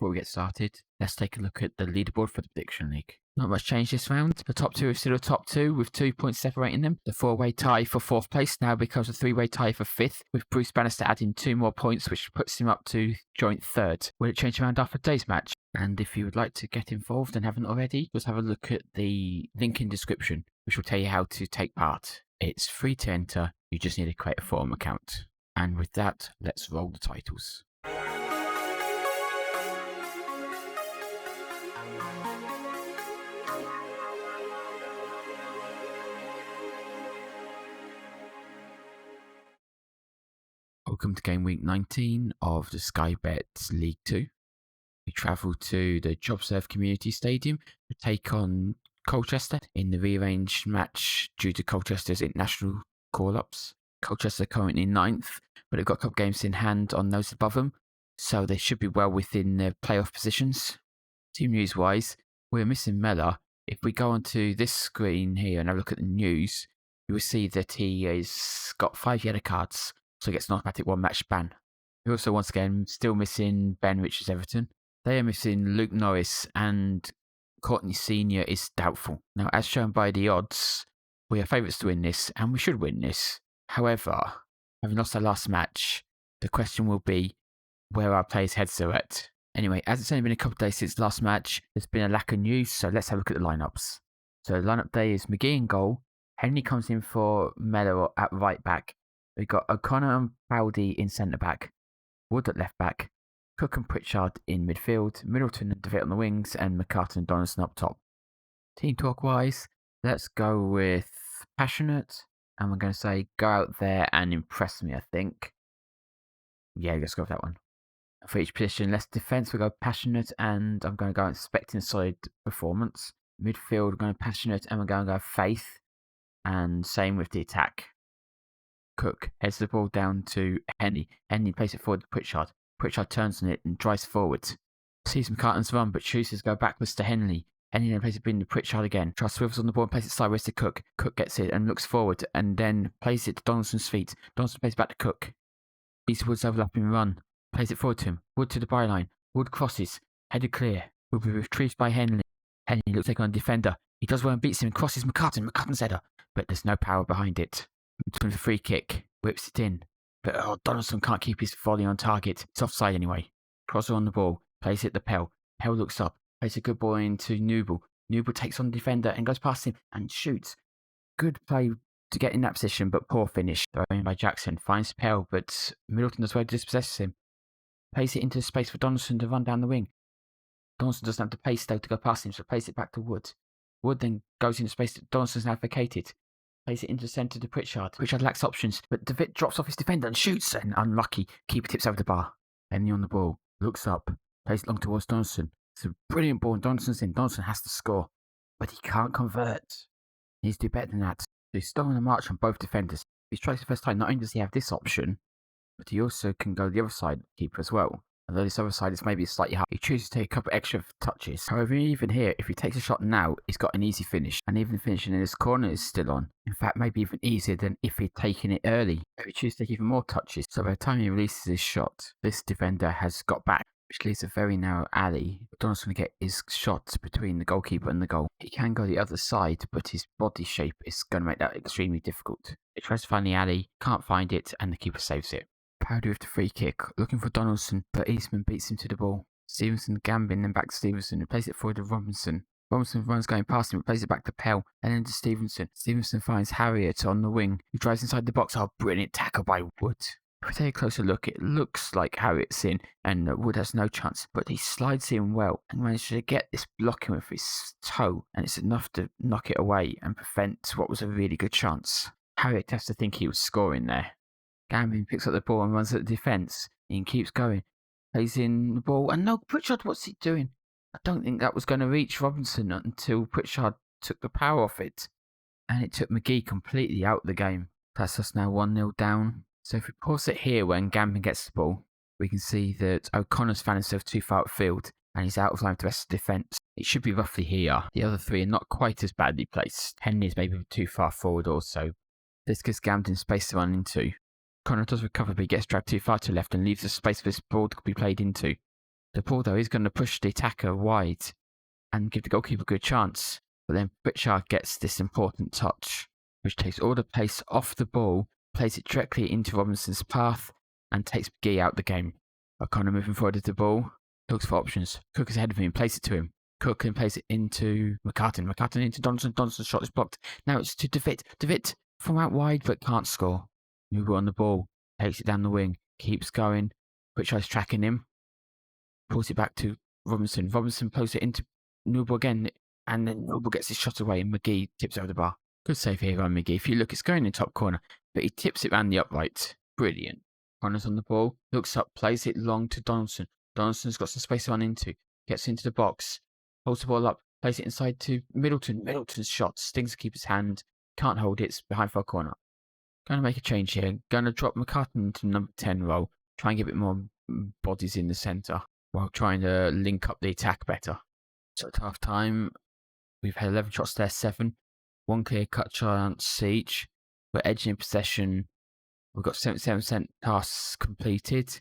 Before we get started, let's take a look at the leaderboard for the Prediction League. Not much change this round. The top two are still the top two with 2 points separating them. The four-way tie for 4th place now becomes a 3-way tie for 5th, with Bruce Bannister adding 2 more points, which puts him up to joint 3rd. Will it change around after today's match? And if you would like to get involved and haven't already, just have a look at the link in description, which will tell you how to take part. It's free to enter. You just need to create a forum account. And with that, let's roll the titles. Welcome to game week 19 of the Sky Bet League 2. We travel to the JobServe Community Stadium to take on Colchester in the rearranged match due to Colchester's international call-ups. Colchester currently 9th, but they've got a couple games in hand on those above them, so they should be well within their playoff positions. Team news-wise, we're missing Mellor. If we go onto this screen here and have a look at the news, you will see that he has got 5 yellow cards, so he gets an automatic 1-match ban. We're also once again still missing Ben Richards Everton. They are missing Luke Norris, and Courtney Senior is doubtful. Now, as shown by the odds, we are favourites to win this, and we should win this. However, having lost our last match, the question will be where our players' heads are at. Anyway, as it's only been a couple of days since the last match, there's been a lack of news, so let's have a look at the lineups. So the lineup day is McGee in goal. Henry comes in for Mellor at right back. We've got O'Connor and Bowdy in centre back. Wood at left back. Cook and Pritchard in midfield. Middleton and Devitt on the wings. And McCartan and Donaldson up top. Team talk wise, let's go with passionate. And we're going to say go out there and impress me, I think. Yeah, let's go with that one. For each position, less defence, we go passionate. And I'm going to go expecting a solid performance. Midfield, we're going passionate. And we're going to go faith. And same with the attack. Cook heads the ball down to Henry. Henry plays it forward to Pritchard. Pritchard turns on it and drives forward. Sees McCartan's run, but chooses to go backwards to Henry. Henry then plays it in to Pritchard again. Tries swivels on the ball and plays it sideways to Cook. Cook gets it and looks forward and then plays it to Donaldson's feet. Donaldson plays it back to Cook. Sees Wood's overlapping run. Plays it forward to him. Wood to the byline. Wood crosses. Headed clear. Will be retrieved by Henry. Henry looks like on a defender. He does well and beats him and crosses McCartan. McCartan's header. But there's no power behind it. With a free kick, whips it in, but Donaldson can't keep his volley on target. It's offside anyway. Crosser on the ball, plays it to Pell. Pell looks up, plays a good ball into Newble. Newble takes on the defender and goes past him and shoots. Good play to get in that position, but poor finish. Thrown by Jackson, finds Pell, but Middleton does well to dispossess him. Plays it into the space for Donaldson to run down the wing. Donaldson doesn't have the pace though to go past him, so plays it back to Wood. Wood then goes into space that Donaldson's now vacated. Plays it into the centre to Pritchard. Pritchard lacks options, but Devitt drops off his defender and shoots. And unlucky, keeper tips over the bar. Henry on the ball, looks up, plays it long towards Donaldson. It's a brilliant ball, and Donaldson's in. Donaldson has to score, but he can't convert. He needs to do better than that. So he's still on the march on both defenders. If he strikes the first time, not only does he have this option, but he also can go the other side keeper as well. Although this other side is maybe slightly high, he chooses to take a couple extra touches. However, even here, if he takes a shot now, he's got an easy finish. And even finishing in this corner is still on. In fact, maybe even easier than if he'd taken it early. If he chooses to take even more touches. So by the time he releases his shot, this defender has got back, which leaves a very narrow alley. Donaldson will get his shot between the goalkeeper and the goal. He can go the other side, but his body shape is going to make that extremely difficult. He tries to find the alley, can't find it, and the keeper saves it. Powder with the free kick, looking for Donaldson, but Eastman beats him to the ball. Stevenson Gambin, then back to Stevenson, who plays it forward to Robinson. Robinson runs going past him, but plays it back to Pell, and then to Stevenson. Stevenson finds Harriet on the wing, who drives inside the box. Oh, brilliant tackle by Wood. If we take a closer look, it looks like Harriet's in, and Wood has no chance, but he slides in well, and manages to get this blocking with his toe, and it's enough to knock it away and prevent what was a really good chance. Harriet has to think he was scoring there. Gambin picks up the ball and runs at the defence. Ian keeps going. Plays in the ball. And no, Pritchard, what's he doing? I don't think that was going to reach Robinson until Pritchard took the power off it. And it took McGee completely out of the game. That's us now 1-0 down. So if we pause it here when Gambin gets the ball, we can see that O'Connor's found himself too far upfield and he's out of line with the rest of the defence. It should be roughly here. The other three are not quite as badly placed. Henry is maybe too far forward also. This gives Gambin space to run into. Connor does recover, but he gets dragged too far to the left and leaves a space for this ball to be played into. The ball, though, is going to push the attacker wide and give the goalkeeper a good chance. But then Pritchard gets this important touch, which takes all the pace off the ball, plays it directly into Robinson's path, and takes McGee out the game. O'Connor moving forward with the ball, looks for options. Cook is ahead of him, plays it to him. Cook can place it into McCartan. McCartan into Donaldson. Donaldson's shot is blocked. Now it's to DeVitt. DeVitt from out wide but can't score. Newell on the ball, takes it down the wing, keeps going. Pritchard's tracking him, pulls it back to Robinson. Robinson plays it into Newell again, and then Newell gets his shot away, and McGee tips over the bar. Good save here on McGee. If you look, it's going in the top corner, but he tips it round the upright. Brilliant. Connor's on the ball, looks up, plays it long to Donaldson. Donaldson's got some space to run into, gets into the box, holds the ball up, plays it inside to Middleton. Middleton's shot stings the keeper's hand, can't hold it, it's behind far corner. Going to make a change here. Going to drop McCartan into number 10 role, try and get a bit more bodies in the centre while trying to link up the attack better. So at half time, we've had 11 shots there, 7. 1 clear cut chance each. We're edging in possession. We've got 77% passes completed,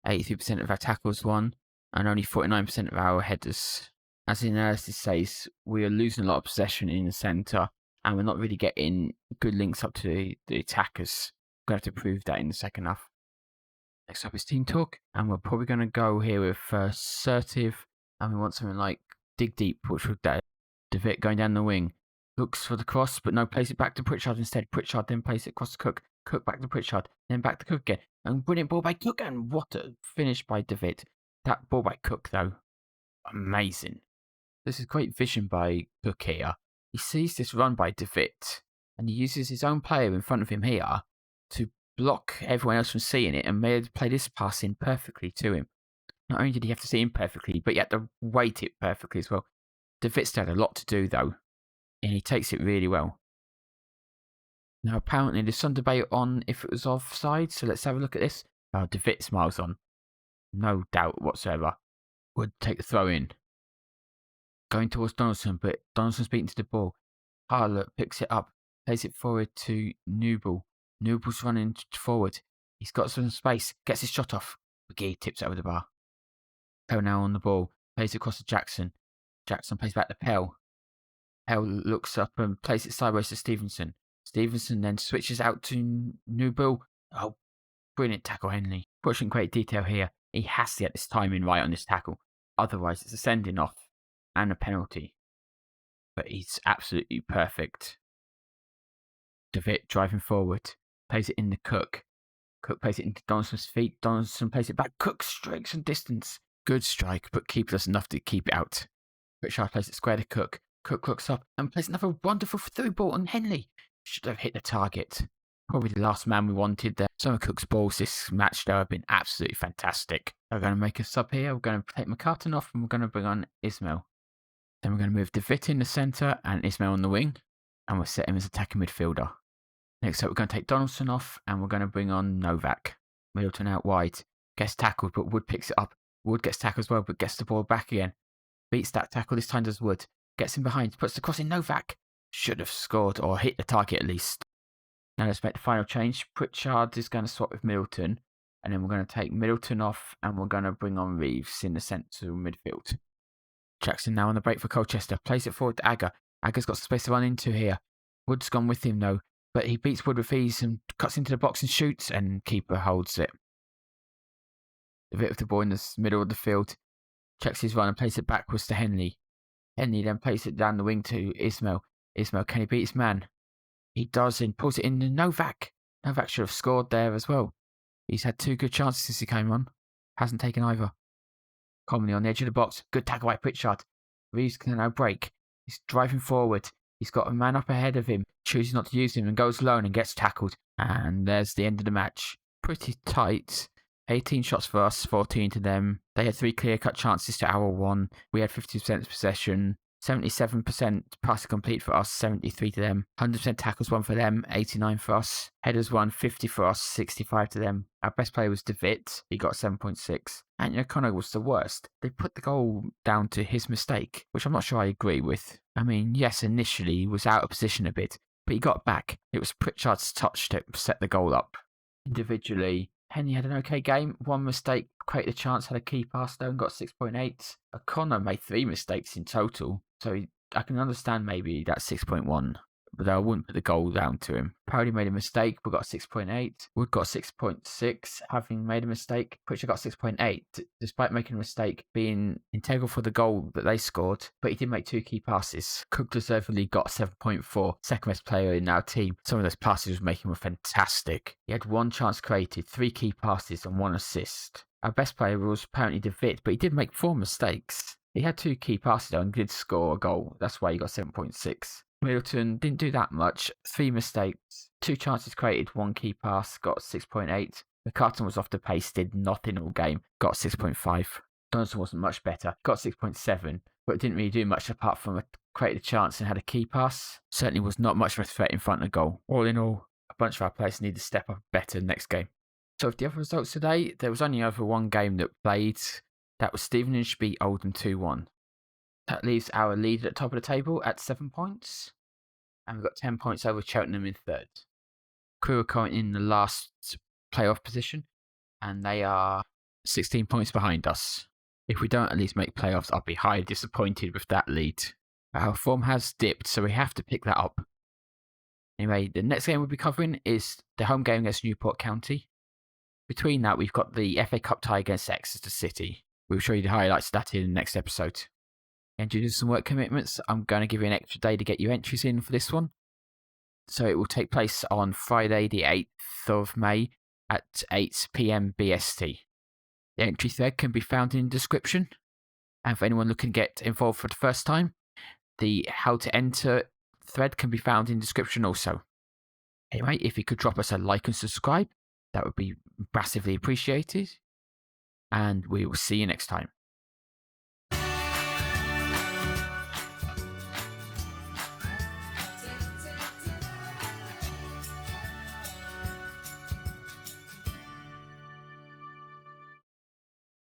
83% of our tackles won, and only 49% of our headers. As the analysis says, we are losing a lot of possession in the centre, and we're not really getting good links up to the attackers. We're going to have to prove that in the second half. Next up is team talk, and we're probably going to go here with assertive, and we want something like dig deep, which would DeVitt going down the wing. Looks for the cross, but no, plays it back to Pritchard instead. Pritchard then plays it across to Cook. Cook back to Pritchard, then back to Cook again. And brilliant ball by Cook, and what a finish by DeVitt. That ball by Cook, though, amazing. This is great vision by Cook here. He sees this run by DeVitt, and he uses his own player in front of him here to block everyone else from seeing it and made play this pass in perfectly to him. Not only did he have to see him perfectly, but he had to weight it perfectly as well. DeVitt still had a lot to do, though, and he takes it really well. Now, apparently, there's some debate on if it was offside, so let's have a look at this. DeVitt smiles on. No doubt whatsoever. Would take the throw in. Going towards Donaldson, but Donaldson's beaten to the ball. Harlot picks it up, plays it forward to Newell. Newell's running forward. He's got some space, gets his shot off. McGee tips it over the bar. Pell now on the ball, plays it across to Jackson. Jackson plays back to Pell. Pell looks up and plays it sideways to Stevenson. Stevenson then switches out to Newell. Oh, brilliant tackle, Henley. Pushing great detail here. He has to get this timing right on this tackle. Otherwise, it's a sending off and a penalty. But he's absolutely perfect. DeVitt driving forward. Plays it in the Cook. Cook plays it into Donaldson's feet. Donaldson plays it back. Cook strikes some distance. Good strike, but keeps us enough to keep it out. Pritchard plays it square to Cook. Cook looks up and plays another wonderful through ball on Henley. Should have hit the target. Probably the last man we wanted there. Some of Cook's balls this match, though, have been absolutely fantastic. We're going to make a sub here. We're going to take McCartan off and we're going to bring on Ismail. Then we're going to move DeVitt in the centre and Ismail on the wing. And we'll set him as attacking midfielder. Next up, we're going to take Donaldson off and we're going to bring on Novak. Middleton out wide. Gets tackled, but Wood picks it up. Wood gets tackled as well, but gets the ball back again. Beats that tackle, this time does Wood. Gets him behind, puts the cross in Novak. Should have scored or hit the target at least. Now let's make the final change. Pritchard is going to swap with Middleton. And then we're going to take Middleton off and we're going to bring on Reeves in the central midfield. Jackson now on the break for Colchester. Plays it forward to Agger. Agger's got space to run into here. Wood's gone with him though. But he beats Wood with ease and cuts into the box and shoots, and keeper holds it. DeVitt with the ball in the middle of the field. Checks his run and plays it backwards to Henley. Henley then plays it down the wing to Ismail. Ismail, can he beat his man? He does and pulls it in to Novak. Novak should have scored there as well. He's had 2 good chances since he came on. Hasn't taken either. Commonly on the edge of the box. Good tackle by Pritchard. Reeves can now break. He's driving forward. He's got a man up ahead of him, chooses not to use him and goes alone and gets tackled. And there's the end of the match. Pretty tight. 18 shots for us, 14 to them. They had 3 clear-cut chances to our 1. We had 50% possession. 77% passes complete for us, 73 to them. 100% tackles won for them, 89 for us. Headers won, 50 for us, 65 to them. Our best player was DeVitt. He got 7.6. Anthony O'Connor was the worst. They put the goal down to his mistake, which I'm not sure I agree with. I mean, yes, initially he was out of position a bit, but he got back. It was Pritchard's touch that set the goal up. Individually, Henry had an okay game. One mistake, created a chance, had a key pass though and got 6.8. O'Connor made 3 mistakes in total, so I can understand maybe that 6.1. But I wouldn't put the goal down to him. Powley made a mistake, but got 6.8. Wood got 6.6, having made a mistake. Pritchard got 6.8, despite making a mistake, being integral for the goal that they scored. But he did make 2 key passes. Cook deservedly got 7.4, second best player in our team. Some of those passes he was making were fantastic. He had 1 chance created, 3 key passes, and 1 assist. Our best player was apparently DeVitt, but he did make 4 mistakes. He had 2 key passes though and did score a goal. That's why he got 7.6. Middleton didn't do that much. 3 mistakes, 2 chances created, 1 key pass, got 6.8. McCartan was off the pace, did nothing all game, got 6.5. Donaldson wasn't much better, got 6.7, but didn't really do much apart from created a chance and had a key pass. Certainly was not much of a threat in front of goal. All in all, a bunch of our players need to step up better next game. So of the other results today, there was only over 1 game that played. That was Stevenage beat Oldham 2-1. That leaves our lead at the top of the table at 7 points. And we've got 10 points over Cheltenham in third. Crewe are currently in the last playoff position, and they are 16 points behind us. If we don't at least make playoffs, I'll be highly disappointed with that lead. Our form has dipped, so we have to pick that up. Anyway, the next game we'll be covering is the home game against Newport County. Between that, we've got the FA Cup tie against Exeter City. We'll show you the highlights of that in the next episode. And due to some work commitments, I'm going to give you an extra day to get your entries in for this one. So it will take place on Friday the 8th of May at 8 PM BST. The entry thread can be found in the description. And for anyone looking to get involved for the first time, the how to enter thread can be found in the description also. Anyway, if you could drop us a like and subscribe, that would be massively appreciated. And we will see you next time.